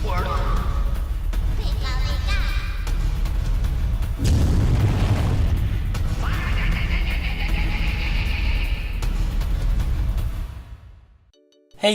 Hey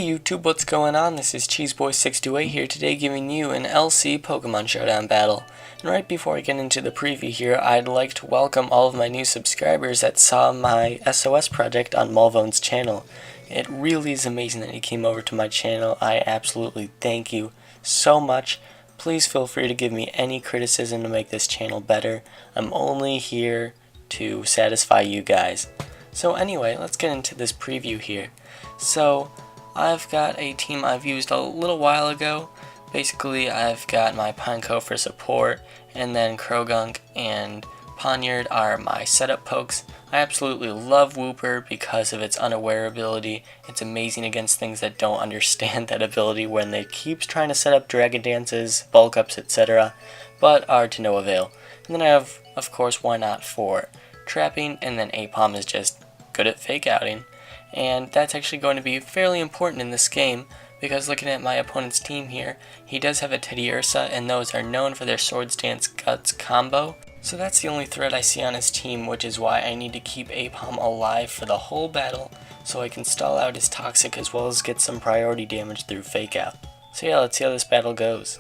YouTube, what's going on? This is Cheeseboy628 here today giving you an LC Pokemon Showdown battle. And right before I get into the preview here, I'd like to welcome all of my new subscribers that saw my SOS project on Mulvone's channel. It really is amazing that you came over to my channel. I absolutely thank you so much. Please feel free to give me any criticism to make this channel better. I'm only here to satisfy you guys. So anyway, let's get into this preview here. So I've got a team I've used a little while ago. Basically, I've got my Pineco for support, and then Croagunk and Poniard are my setup pokes. I absolutely love Wooper because of its unaware ability. It's amazing against things that don't understand that ability when they keep trying to set up Dragon Dances, Bulk Ups, etc., but are to no avail. And then I have, of course, why not, for trapping, and then Apom is just good at fake outing. And that's actually going to be fairly important in this game, because looking at my opponent's team here, he does have a Teddiursa, and those are known for their Swords Dance Guts combo. So that's the only threat I see on his team, which is why I need to keep Apom alive for the whole battle, so I can stall out his Toxic as well as get some priority damage through Fake Out. So yeah, let's see how this battle goes.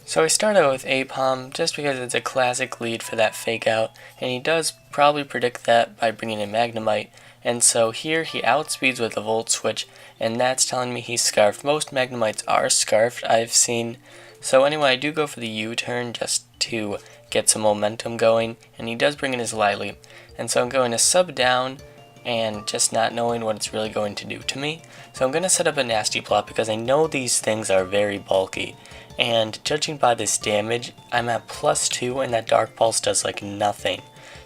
So I start out with Apom just because it's a classic lead for that Fake Out, and he does probably predict that by bringing in Magnemite. And so here he outspeeds with a Volt Switch, and that's telling me he's Scarfed. Most Magnemites are Scarfed, I've seen. So anyway, I do go for the U-turn just to get some momentum going, and he does bring in his Lileep. And so I'm going to sub down and just not knowing what it's really going to do to me. So I'm going to set up a Nasty Plot because I know these things are very bulky. And judging by this damage, I'm at +2 and that Dark Pulse does like nothing.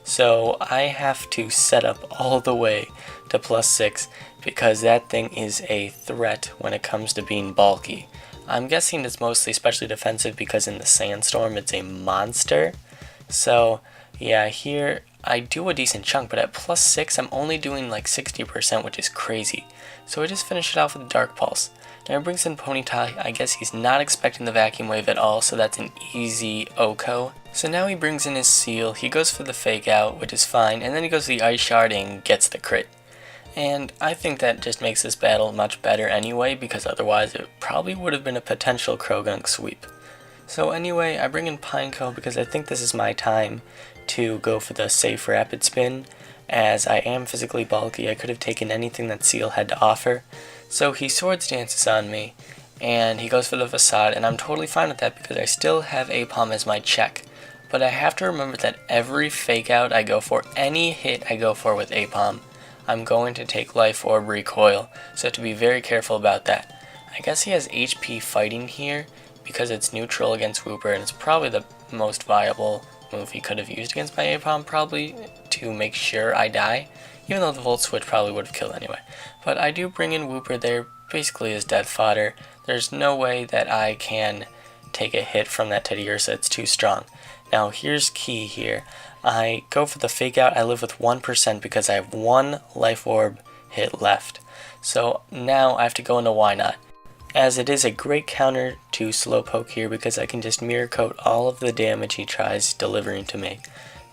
So I have to set up all the way to +6 because that thing is a threat when it comes to being bulky. I'm guessing it's mostly especially defensive because in the Sandstorm it's a monster. So yeah, here I do a decent chunk, but at +6 I'm only doing like 60%, which is crazy. So I just finish it off with a Dark Pulse. Now it brings in Ponyta. I guess he's not expecting the Vacuum Wave at all, so that's an easy OHKO. So now he brings in his Seal, he goes for the Fake Out, which is fine, and then he goes for the Ice Shard and gets the crit. And I think that just makes this battle much better anyway, because otherwise it probably would have been a potential Croagunk sweep. So anyway, I bring in Pineco because I think this is my time to go for the safe Rapid Spin. As I am physically bulky, I could have taken anything that Seal had to offer. So he Swords Dances on me, and he goes for the Facade, and I'm totally fine with that because I still have Apom as my check. But I have to remember that every Fake Out I go for, any hit I go for with Apom, I'm going to take Life Orb Recoil, so I have to be very careful about that. I guess he has HP Fighting here because it's neutral against Wooper, and it's probably the most viable move he could have used against my Apom, probably to make sure I die, even though the Volt Switch probably would have killed anyway. But I do bring in Wooper there basically as death fodder. There's no way that I can take a hit from that Teddiursa, it's too strong. Now here's key here. I go for the Fake Out, I live with 1% because I have one Life Orb hit left. So now I have to go into Why Not, as it is a great counter to Slowpoke here because I can just Mirror Coat all of the damage he tries delivering to me.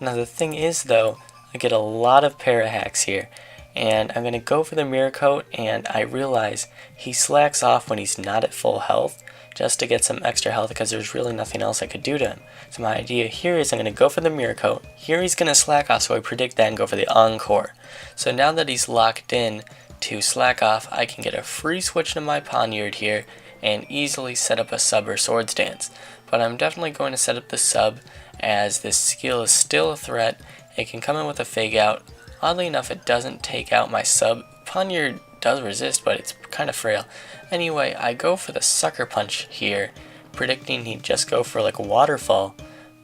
Now the thing is though, I get a lot of Para Hacks here, and I'm going to go for the Mirror Coat, and I realize he slacks off when he's not at full health just to get some extra health because there's really nothing else I could do to him. So my idea here is I'm going to go for the Mirror Coat. Here he's going to slack off, so I predict that and go for the Encore. So now that he's locked in to slack off, I can get a free switch to my Poniard here and easily set up a sub or Swords Dance. But I'm definitely going to set up the sub as this skill is still a threat. It can come in with a Fake Out. Oddly enough, it doesn't take out my sub. Poniard does resist, but it's kind of frail. Anyway, I go for the Sucker Punch here, predicting he'd just go for like a Waterfall,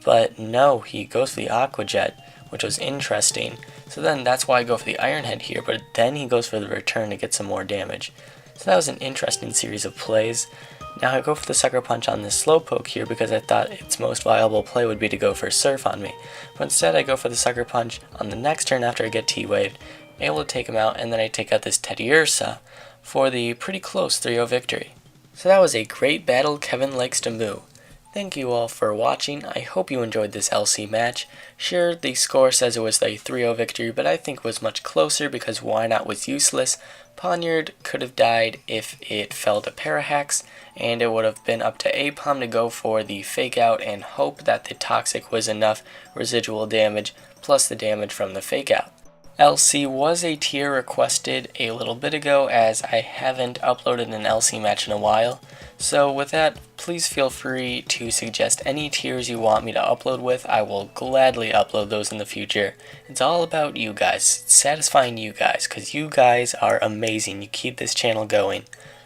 but no, he goes for the Aqua Jet, which was interesting. So then that's why I go for the Iron Head here, but then he goes for the Return to get some more damage. So that was an interesting series of plays. Now I go for the Sucker Punch on this Slowpoke here because I thought its most viable play would be to go for Surf on me. But instead I go for the Sucker Punch on the next turn after I get T-Waved, able to take him out, and then I take out this Teddiursa for the pretty close 3-0 victory. So that was a great battle, Kevin Likes to Moo. Thank you all for watching. I hope you enjoyed this LC match. Sure, the score says it was a 3-0 victory, but I think it was much closer because Why Not was useless. Poniard could have died if it fell to Parahax, and it would have been up to Apom to go for the fake out and hope that the Toxic was enough residual damage plus the damage from the fake out. LC was a tier requested a little bit ago, as I haven't uploaded an LC match in a while. So with that, please feel free to suggest any tiers you want me to upload with. I will gladly upload those in the future. It's all about you guys, it's satisfying you guys, because you guys are amazing. You keep this channel going.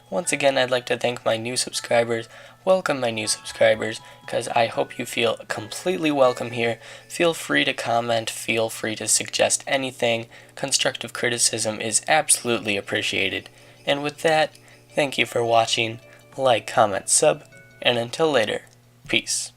Once again, I'd like to thank my new subscribers. Welcome my new subscribers, because I hope you feel completely welcome here. Feel free to comment, feel free to suggest anything. Constructive criticism is absolutely appreciated. And with that, thank you for watching. Like, comment, sub, and until later, peace.